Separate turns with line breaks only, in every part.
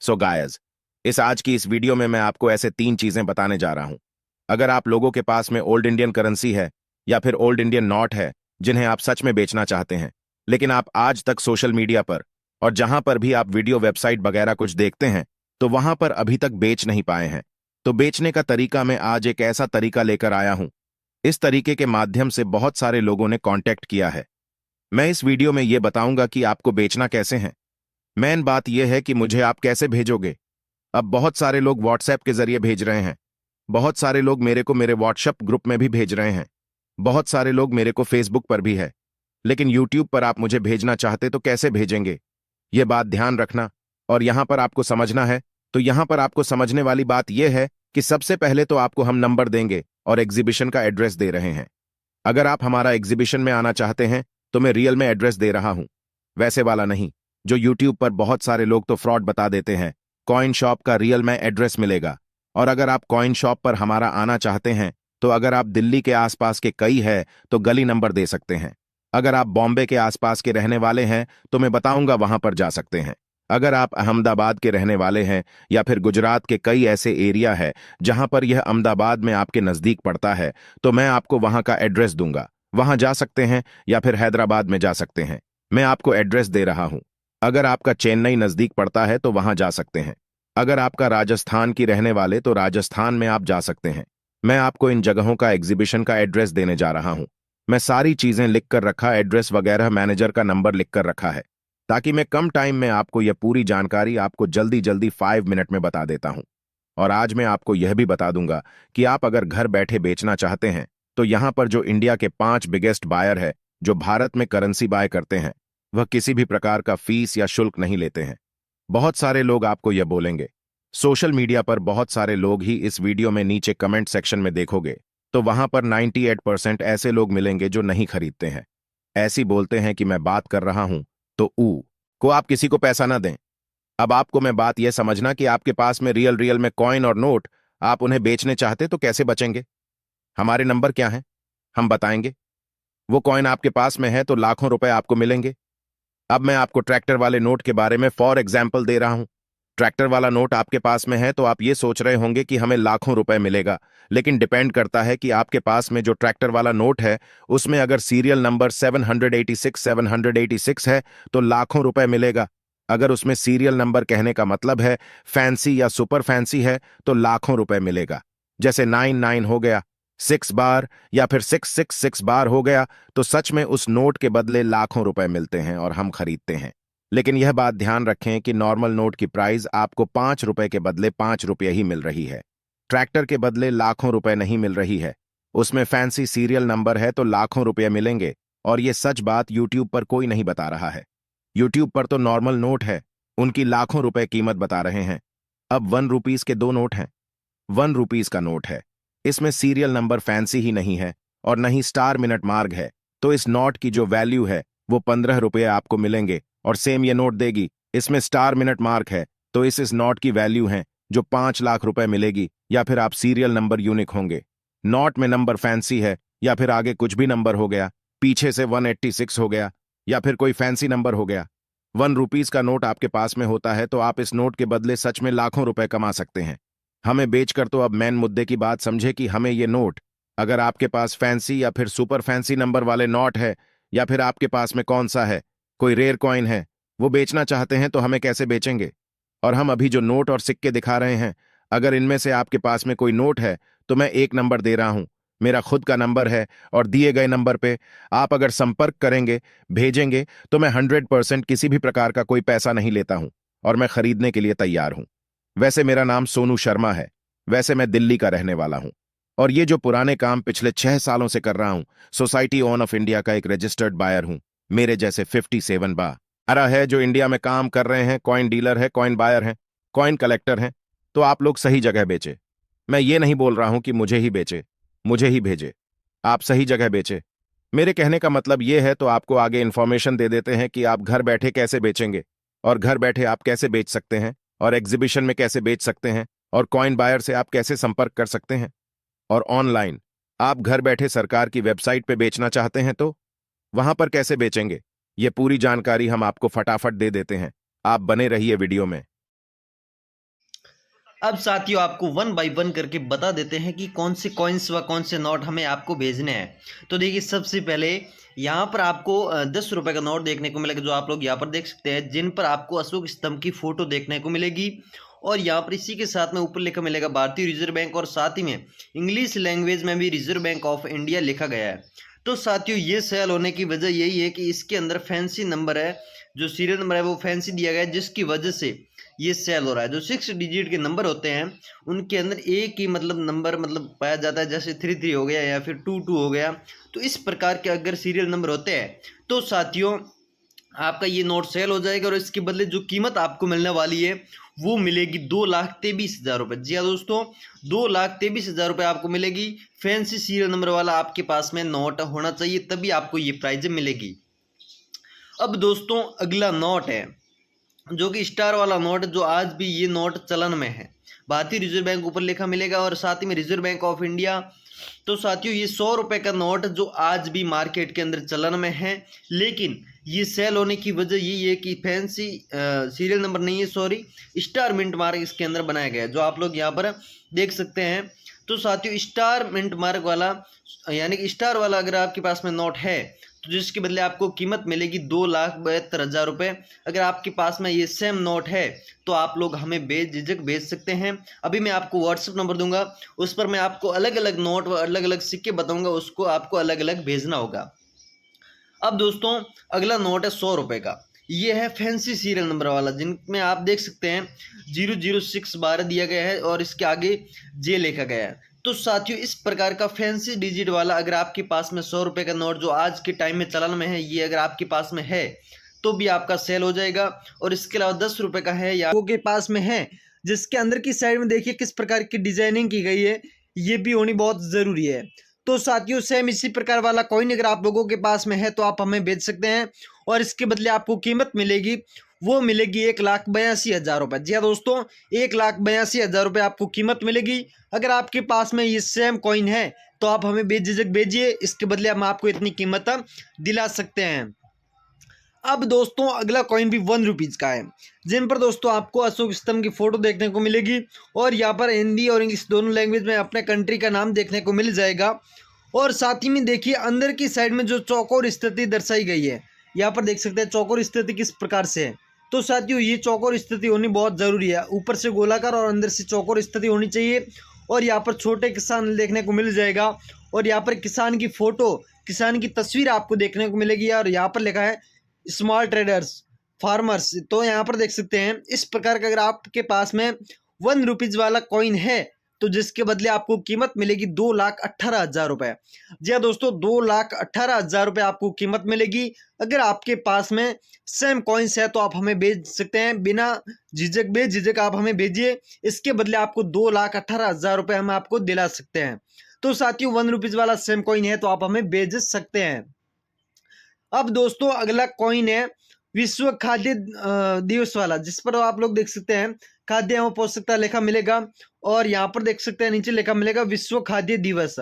So guys, इस video में मैं आपको ऐसे 3 चीजें बताने जा रहा हूं। अगर आप लोगों के पास में ओल्ड इंडियन करेंसी है या फिर ओल्ड इंडियन नोट है जिन्हें आप सच में बेचना चाहते हैं, लेकिन आप आज तक सोशल मीडिया पर और जहां पर भी आप वीडियो वेबसाइट वगैरह कुछ देखते हैं तो वहां पर अभी तक बेच नहीं पाए हैं, तो बेचने का तरीका मैं आज एक ऐसा तरीका लेकर आया हूं। इस तरीके के माध्यम से बहुत सारे लोगों ने कांटेक्ट किया है। मैं इस वीडियो में यह बताऊंगा कि आपको बेचना कैसे है। मेन बात यह है कि मुझे आप कैसे भेजोगे। अब बहुत सारे लोग व्हाट्सएप के जरिए भेज रहे हैं, बहुत सारे लोग मेरे को मेरे व्हाट्सएप ग्रुप में भी भेज रहे हैं, बहुत सारे लोग मेरे को फेसबुक पर भी है, लेकिन यूट्यूब पर आप मुझे भेजना चाहते तो कैसे भेजेंगे, ये बात ध्यान रखना। और यहां पर आपको समझना है, तो यहां पर आपको समझने वाली बात यह है कि सबसे पहले तो आपको हम नंबर देंगे और एग्जीबिशन का एड्रेस दे रहे हैं। अगर आप हमारा एग्जीबिशन में आना चाहते हैं तो मैं रियल में एड्रेस दे रहा हूं, वैसे वाला नहीं जो यूट्यूब पर बहुत सारे लोग तो फ्रॉड बता देते हैं। कॉइन शॉप का रियल में एड्रेस मिलेगा। और अगर आप कॉइन शॉप पर हमारा आना चाहते हैं तो अगर आप दिल्ली के आसपास के कई है तो गली नंबर दे सकते हैं। अगर आप बॉम्बे के आसपास के रहने वाले हैं तो मैं बताऊंगा वहां पर जा सकते हैं। अगर आप अहमदाबाद के रहने वाले हैं या फिर गुजरात के कई ऐसे एरिया है जहां पर यह अहमदाबाद में आपके नजदीक पड़ता है तो मैं आपको वहां का एड्रेस दूंगा, वहां जा सकते हैं, या फिर हैदराबाद में जा सकते हैं। मैं आपको एड्रेस दे रहा हूं। अगर आपका चेन्नई नजदीक पड़ता है तो वहां जा सकते हैं। अगर आपका राजस्थान की रहने वाले तो राजस्थान में आप जा सकते हैं। मैं आपको इन जगहों का एग्जीबिशन का एड्रेस देने जा रहा हूं। मैं सारी चीजें लिख कर रखा, एड्रेस वगैरह, मैनेजर का नंबर लिख कर रखा है, ताकि मैं कम टाइम में आपको यह पूरी जानकारी आपको जल्दी जल्दी 5 मिनट में बता देता हूं। और आज मैं आपको यह भी बता दूंगा कि आप अगर घर बैठे बेचना चाहते हैं तो यहां पर जो इंडिया के 5 बिगेस्ट बायर है जो भारत में करेंसी बाय करते हैं, वह किसी भी प्रकार का फीस या शुल्क नहीं लेते हैं। बहुत सारे लोग आपको यह बोलेंगे, सोशल मीडिया पर बहुत सारे लोग ही इस वीडियो में नीचे कमेंट सेक्शन में देखोगे तो वहां पर 98% ऐसे लोग मिलेंगे जो नहीं खरीदते हैं। ऐसी बोलते हैं कि मैं बात कर रहा हूं तो को आप किसी को पैसा ना दें। अब आपको मैं बात यह समझना कि आपके पास में रियल रियल में कॉइन और नोट आप उन्हें बेचने चाहते तो कैसे बचेंगे। हमारे नंबर क्या हैं, हम बताएंगे। वो कॉइन आपके पास में है तो लाखों रुपए आपको मिलेंगे। अब मैं आपको ट्रैक्टर वाले नोट के बारे में फॉर एग्जाम्पल दे रहा हूं। ट्रैक्टर वाला नोट आपके पास में है तो आप ये सोच रहे होंगे कि हमें लाखों रुपए मिलेगा, लेकिन डिपेंड करता है कि आपके पास में जो ट्रैक्टर वाला नोट है उसमें अगर सीरियल नंबर 786 है तो लाखों रुपए मिलेगा। अगर उसमें सीरियल नंबर कहने का मतलब है फैंसी या सुपर फैंसी है तो लाखों रुपए मिलेगा। जैसे 99 हो गया, 6 बार, या फिर 666 बार हो गया, तो सच में उस नोट के बदले लाखों रुपए मिलते हैं और हम खरीदते हैं। लेकिन यह बात ध्यान रखें कि नॉर्मल नोट की प्राइस आपको 5 रुपए के बदले 5 रुपये ही मिल रही है। ट्रैक्टर के बदले लाखों रुपए नहीं मिल रही है। उसमें फैंसी सीरियल नंबर है तो लाखों रुपये मिलेंगे। और ये सच बात यूट्यूब पर कोई नहीं बता रहा है। यूट्यूब पर तो नॉर्मल नोट है, उनकी लाखों रुपए कीमत बता रहे हैं। अब 1 रुपीज के 2 नोट हैं। 1 रुपीज का नोट है, इसमें सीरियल नंबर फैंसी ही नहीं है और नहीं स्टार मिनट मार्ग है, तो इस नोट की जो वैल्यू है वो 15 रुपये आपको मिलेंगे। और सेम ये नोट देगी, इसमें स्टार मिनट मार्क है, तो इस नोट की वैल्यू है जो 5 लाख रुपए मिलेगी। या फिर आप सीरियल नंबर यूनिक होंगे, नोट में नंबर फैंसी है, या फिर आगे कुछ भी नंबर हो गया, पीछे से 186 हो गया, या फिर कोई फैंसी नंबर हो गया। 1 रुपीज का नोट आपके पास में होता है तो आप इस नोट के बदले सच में लाखों रुपए कमा सकते हैं। हमें बेचकर तो अब मेन मुद्दे की बात समझे कि हमें ये नोट, अगर आपके पास फैंसी या फिर सुपर फैंसी नंबर वाले नोट है, या फिर आपके पास में कौन सा है, कोई रेयर कॉइन है, वो बेचना चाहते हैं तो हमें कैसे बेचेंगे। और हम अभी जो नोट और सिक्के दिखा रहे हैं, अगर इनमें से आपके पास में कोई नोट है तो मैं एक नंबर दे रहा हूं, मेरा खुद का नंबर है, और दिए गए नंबर पे आप अगर संपर्क करेंगे, भेजेंगे, तो मैं 100% किसी भी प्रकार का कोई पैसा नहीं लेता हूं और मैं खरीदने के लिए तैयार हूं। वैसे मेरा नाम सोनू शर्मा है, वैसे मैं दिल्ली का रहने वाला हूं, और ये जो पुराने काम पिछले 6 सालों से कर रहा हूं, सोसाइटी ऑन ऑफ इंडिया का एक रजिस्टर्ड बायर हूं। मेरे जैसे 57 बारह है जो इंडिया में काम कर रहे हैं, कॉइन डीलर है, कॉइन बायर हैं, कॉइन कलेक्टर हैं। तो आप लोग सही जगह बेचे। मैं ये नहीं बोल रहा हूं कि मुझे ही बेचे, मुझे ही भेजे। आप सही जगह बेचे। मेरे कहने का मतलब ये है, तो आपको आगे इंफॉर्मेशन दे देते हैं कि आप घर बैठे कैसे बेचेंगे, और घर बैठे आप कैसे बेच सकते हैं, और एग्जीबिशन में कैसे बेच सकते हैं, और कॉइन बायर से आप कैसे संपर्क कर सकते हैं। और ऑनलाइन आप घर बैठे सरकार की वेबसाइट पे बेचना चाहते हैं तो वहां पर कैसे बेचेंगे, ये पूरी जानकारी हम आपको फटाफट दे देते हैं। आप बने रहिए वीडियो में।
अब साथियों आपको वन बाय वन करके बता देते हैं कि कौन से कॉइन्स व कौन से नोट हमें आपको भेजने हैं। तो देखिए सबसे पहले यहाँ पर आपको 10 रुपये का नोट देखने को मिलेगा, जो आप लोग यहाँ पर देख सकते हैं, जिन पर आपको अशोक स्तंभ की फोटो देखने को मिलेगी। और यहाँ पर इसी के साथ में ऊपर लिखा मिलेगा भारतीय रिजर्व बैंक, और साथ ही में इंग्लिश लैंग्वेज में भी रिजर्व बैंक ऑफ इंडिया लिखा गया है। तो साथियों ये सेल होने की वजह यही है कि इसके अंदर फैंसी नंबर है, जो सीरियल नंबर है वो फैंसी दिया गया है, जिसकी वजह से ये सेल हो रहा है। जो 6 डिजिट के नंबर होते हैं उनके अंदर एक ही नंबर पाया जाता है, जैसे 33 हो गया या फिर 22 हो गया। तो इस प्रकार के अगर सीरियल नंबर होते हैं तो साथियों आपका ये नोट सेल हो जाएगा, और इसके बदले जो कीमत आपको मिलने वाली है वो मिलेगी 2,23,000 रुपये। जी हाँ दोस्तों, 2,23,000 रुपये आपको मिलेगी। फैंसी सीरियल नंबर वाला आपके पास में नोट होना चाहिए, तभी आपको ये प्राइज मिलेगी। अब दोस्तों अगला नोट है जो कि स्टार वाला नोट, जो आज भी ये नोट चलन में है। भारतीय रिजर्व बैंक ऊपर लिखा मिलेगा और साथ ही में रिजर्व बैंक ऑफ इंडिया। तो साथियों ये 100 रुपये का नोट जो आज भी मार्केट के अंदर चलन में है, लेकिन ये सेल होने की वजह यही है कि फैंसी सीरियल नंबर नहीं है, सॉरी, स्टार मिंट मार्क इसके अंदर बनाया गया है, जो आप लोग यहाँ पर देख सकते हैं। तो साथियों स्टार मिंट मार्क वाला यानी कि स्टार वाला अगर आपके पास में नोट है तो जिसके बदले आपको कीमत मिलेगी 2,72,000 रुपये। अगर आपके पास में ये सेम नोट है तो आप लोग हमें बेझिझक भेज सकते हैं। अभी मैं आपको व्हाट्सएप नंबर दूंगा, उस पर मैं आपको अलग अलग नोट व अलग अलग सिक्के बताऊंगा, उसको आपको अलग अलग भेजना होगा। अब दोस्तों अगला नोट है 100 रुपये का। ये है फैंसी सीरियल नंबर वाला, जिनमें आप देख सकते हैं 00612 दिया गया है और इसके आगे जे लिखा गया है। तो साथियों इस प्रकार का फैंसी डिजिट वाला अगर आपके पास में 100 रुपये का नोट जो आज के टाइम में चलन में है, ये अगर आपके पास में है तो भी आपका सेल हो जाएगा। और इसके अलावा 10 रुपये का है या आपके पास में है, जिसके अंदर की साइड में देखिए किस प्रकार की डिजाइनिंग की गई है, ये भी होनी बहुत ज़रूरी है। तो साथियों सेम इसी प्रकार वाला कॉइन अगर आप लोगों के पास में है तो आप हमें भेज सकते हैं, और इसके बदले आपको कीमत मिलेगी, वो मिलेगी 1,82,000 रुपये। जी हाँ दोस्तों, 1,82,000 रुपये आपको कीमत मिलेगी। अगर आपके पास में ये सेम कॉइन है तो आप हमें बेझिझक भेजिए, इसके बदले हम आपको इतनी कीमत दिला सकते हैं। अब दोस्तों अगला कॉइन भी 1 रुपीज़ का है, जिन पर दोस्तों आपको अशोक स्तंभ की फोटो देखने को मिलेगी, और यहाँ पर हिंदी और इंग्लिश दोनों लैंग्वेज में अपने कंट्री का नाम देखने को मिल जाएगा। और साथ ही में देखिए अंदर की साइड में जो चौकोर स्थिति दर्शाई गई है, यहाँ पर देख सकते हैं चौकोर स्थिति किस प्रकार से है। तो साथियों ये चौकोर स्थिति होनी बहुत ज़रूरी है, ऊपर से गोलाकार और अंदर से चौकोर स्थिति होनी चाहिए। और यहाँ पर छोटे किसान देखने को मिल जाएगा, और यहाँ पर किसान की फोटो, किसान की तस्वीर आपको देखने को मिलेगी, और यहाँ पर लिखा है स्मॉल ट्रेडर्स फार्मर्स। तो यहाँ पर देख सकते हैं इस प्रकार का अगर आपके पास में 1 रुपीज़ वाला कॉइन है तो जिसके बदले आपको कीमत मिलेगी 2,18,000 रुपये। जी हाँ दोस्तों, 2,18,000 रुपये आपको कीमत मिलेगी। अगर आपके पास में सेम कॉइन्स है तो आप हमें भेज सकते हैं, बिना झिझक बेझिझक आप हमें भेजिए, इसके बदले आपको 2,18,000 रुपये हम आपको दिला सकते हैं। तो साथियों 1 रुपीज़ वाला सेम कॉइन है तो आप हमें भेज सकते हैं। अब दोस्तों अगला कॉइन है विश्व खाद्य दिवस वाला, जिस पर आप लोग देख सकते हैं खाद्य एवं पौष्टिकता लेखा मिलेगा, और यहाँ पर देख सकते हैं नीचे लेखा मिलेगा विश्व खाद्य दिवस।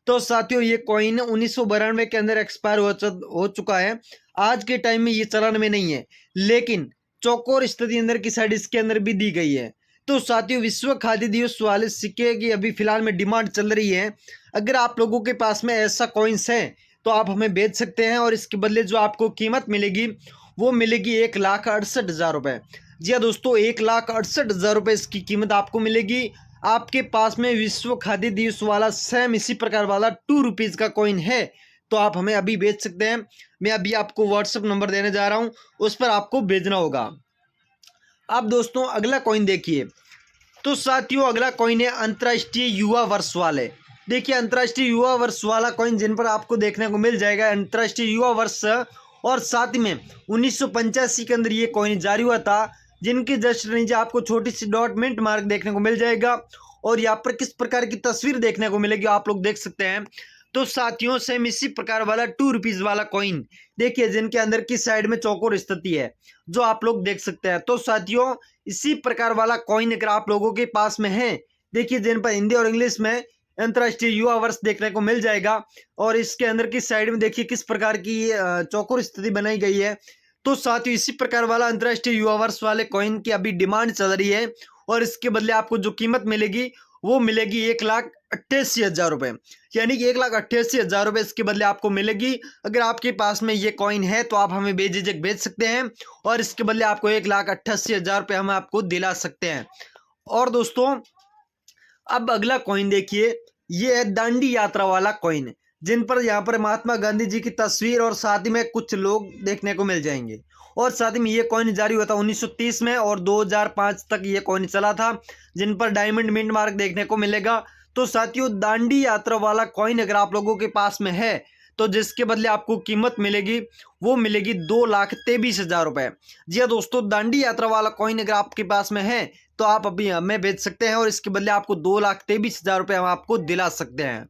तो साथियों ये कॉइन 1992 के अंदर एक्सपायर हो चुका है, आज के टाइम में ये चलन में नहीं है, लेकिन चौकोर स्थिति अंदर की साइड इसके अंदर भी दी गई है। तो साथियों विश्व खाद्य दिवस वाले सिक्के की अभी फिलहाल में डिमांड चल रही है। अगर आप लोगों के पास में ऐसा कॉइन्स है तो आप हमें बेच सकते हैं, और इसके बदले जो आपको कीमत मिलेगी वो मिलेगी 1,68,000 रुपये। जी हाँ दोस्तों, 1,68,000 रुपये इसकी कीमत आपको मिलेगी। आपके पास में विश्व खाद्य दिवस वाला सेम इसी प्रकार वाला 2 रुपीज़ का कॉइन है तो आप हमें अभी बेच सकते हैं। मैं अभी आपको व्हाट्सएप नंबर देने जा रहा हूँ, उस पर आपको भेजना होगा। अब दोस्तों अगला कॉइन देखिए, तो साथियों अगला कॉइन है अंतर्राष्ट्रीय युवा वर्ष वाले। देखिए अंतर्राष्ट्रीय युवा वर्ष वाला कॉइन जिन पर आपको देखने को मिल जाएगा अंतर्राष्ट्रीय युवा वर्ष, और साथ ही में 1985 के अंदर ये कॉइन जारी हुआ था, जिनकी जस्ट नीचे आपको छोटी सी डॉट मिंट मार्क देखने को मिल जाएगा, और यहाँ पर किस प्रकार की तस्वीर देखने को मिलेगी आप लोग देख सकते हैं। तो साथियों सेम इसी प्रकार वाला 2 रुपीज़ वाला कॉइन देखिए, जिनके अंदर की साइड में चौकोर स्थिति है, जो आप लोग देख सकते हैं। तो साथियों इसी प्रकार वाला कॉइन अगर आप लोगों के पास में है, देखिए जिन पर हिंदी और इंग्लिश में अंतर्राष्ट्रीय युवा वर्ष देखने को मिल जाएगा, और इसके अंदर की साइड में देखिए किस प्रकार की चौकोर स्थिति बनाई गई है। तो साथियों इसी प्रकार वाला अंतर्राष्ट्रीय युवा वर्ष वाले कॉइन की अभी डिमांड चल रही है, और इसके बदले आपको जो कीमत मिलेगी वो मिलेगी 1,88,000 रुपये, यानी कि 1,88,000 रुपये इसके बदले आपको मिलेगी। अगर आपके पास में ये कॉइन है तो आप हमें बेझिझक बेच सकते हैं और इसके बदले आपको 1,88,000 रुपये हम आपको दिला सकते हैं। और दोस्तों अब अगला कॉइन देखिए, ये है दांडी यात्रा वाला कॉइन, जिन पर यहाँ पर महात्मा गांधी जी की तस्वीर और साथ ही में कुछ लोग देखने को मिल जाएंगे। और साथ ही में ये कॉइन जारी हुआ था 1930 में और 2005 तक ये कॉइन चला था, जिन पर डायमंड मिंट मार्क देखने को मिलेगा। तो साथियों दांडी यात्रा वाला कॉइन अगर आप लोगों के पास में है तो जिसके बदले आपको कीमत मिलेगी वो मिलेगी 2,23,000 रुपये। जी हाँ दोस्तों, दांडी यात्रा वाला कॉइन अगर आपके पास में है तो आप अभी हमें बेच सकते हैं और इसके बदले आपको 2,23,000 रुपये हम आपको दिला सकते हैं।